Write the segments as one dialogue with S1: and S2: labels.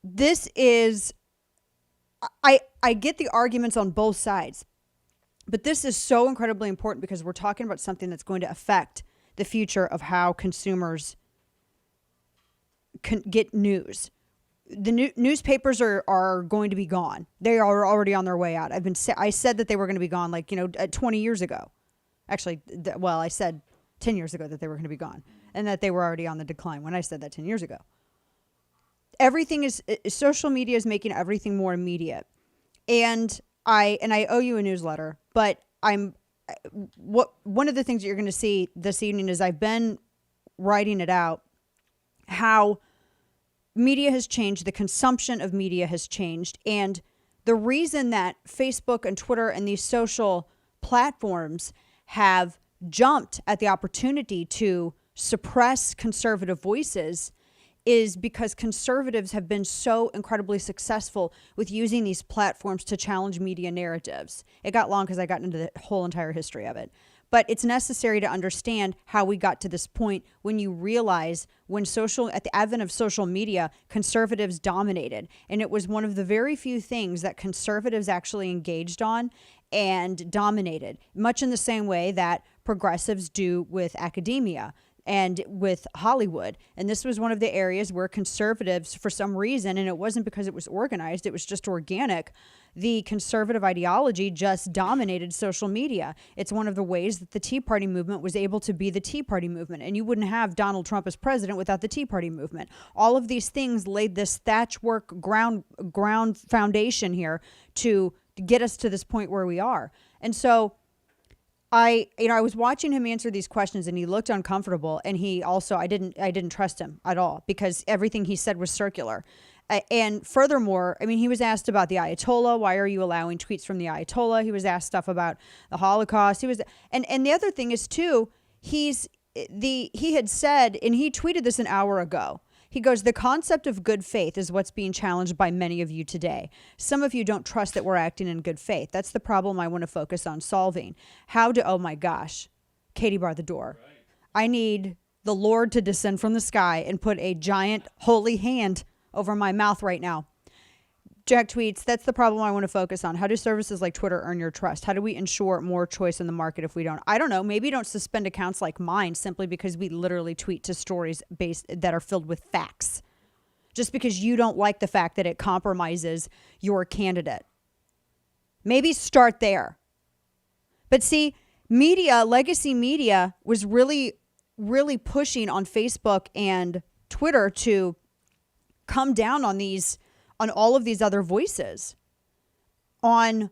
S1: this is, I get the arguments on both sides, but this is so incredibly important because we're talking about something that's going to affect the future of how consumers can get news. The newspapers are going to be gone. They are already on their way out. I said that they were going to be gone 20 years ago. Actually, I said 10 years ago that they were going to be gone and that they were already on the decline when I said that 10 years ago. Social media is making everything more immediate. And I owe you a newsletter, but one of the things that you're going to see this evening is I've been writing it out, how media has changed, the consumption of media has changed. And the reason that Facebook and Twitter and these social platforms have jumped at the opportunity to suppress conservative voices is because conservatives have been so incredibly successful with using these platforms to challenge media narratives. It got long because I got into the whole entire history of it. But it's necessary to understand how we got to this point when you realize at the advent of social media, conservatives dominated. And it was one of the very few things that conservatives actually engaged on and dominated, much in the same way that progressives do with academia and with Hollywood. And this was one of the areas where conservatives, for some reason, and it wasn't because it was organized, it was just organic, the conservative ideology just dominated social media. It's one of the ways that the Tea Party movement was able to be the Tea Party movement. And you wouldn't have Donald Trump as president without the Tea Party movement. All of these things laid this thatchwork ground foundation here to get us to this point where we are. And so I was watching him answer these questions and he looked uncomfortable, and I didn't trust him at all because everything he said was circular. And furthermore, he was asked about the Ayatollah. Why are you allowing tweets from the Ayatollah? He was asked stuff about the Holocaust. And the other thing is too, he had said, and he tweeted this an hour ago. He goes, the concept of good faith is what's being challenged by many of you today. Some of you don't trust that we're acting in good faith. That's the problem I want to focus on solving. Oh my gosh, Katie barred the door. Right. I need the Lord to descend from the sky and put a giant holy hand over my mouth right now. Jack tweets, that's the problem I want to focus on. How do services like Twitter earn your trust? How do we ensure more choice in the market if we don't? I don't know. Maybe don't suspend accounts like mine simply because we literally tweet to stories that are filled with facts. Just because you don't like the fact that it compromises your candidate. Maybe start there. But see, legacy media was really, really pushing on Facebook and Twitter to come down on all of these other voices, to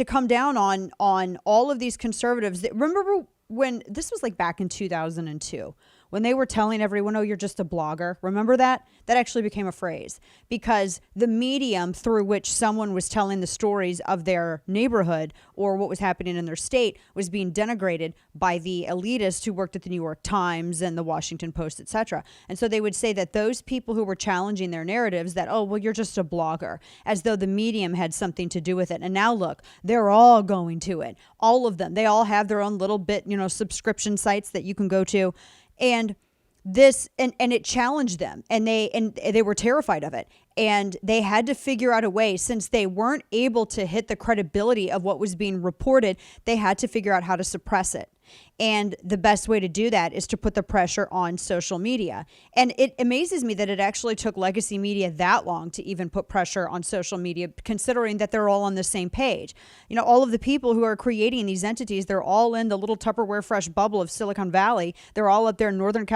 S1: come down on all of these conservatives. Remember when this was like back in 2002, when they were telling everyone, oh, you're just a blogger. Remember that? That actually became a phrase because the medium through which someone was telling the stories of their neighborhood or what was happening in their state was being denigrated by the elitists who worked at the New York Times and the Washington Post, etc. And so they would say that those people who were challenging their narratives that, oh, well, you're just a blogger, as though the medium had something to do with it. And now look, they're all going to it. All of them. They all have their own little bit, subscription sites that you can go to. And it challenged them, and they were terrified of it. And they had to figure out a way, since they weren't able to hit the credibility of what was being reported, they had to figure out how to suppress it. And the best way to do that is to put the pressure on social media. And it amazes me that it actually took legacy media that long to even put pressure on social media, considering that they're all on the same page. All of the people who are creating these entities, they're all in the little Tupperware fresh bubble of Silicon Valley. They're all up there in Northern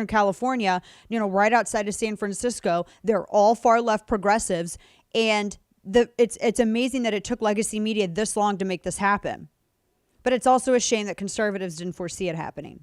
S1: California, right outside of San Francisco. They're all far left progressives. And it's amazing that it took legacy media this long to make this happen. But it's also a shame that conservatives didn't foresee it happening.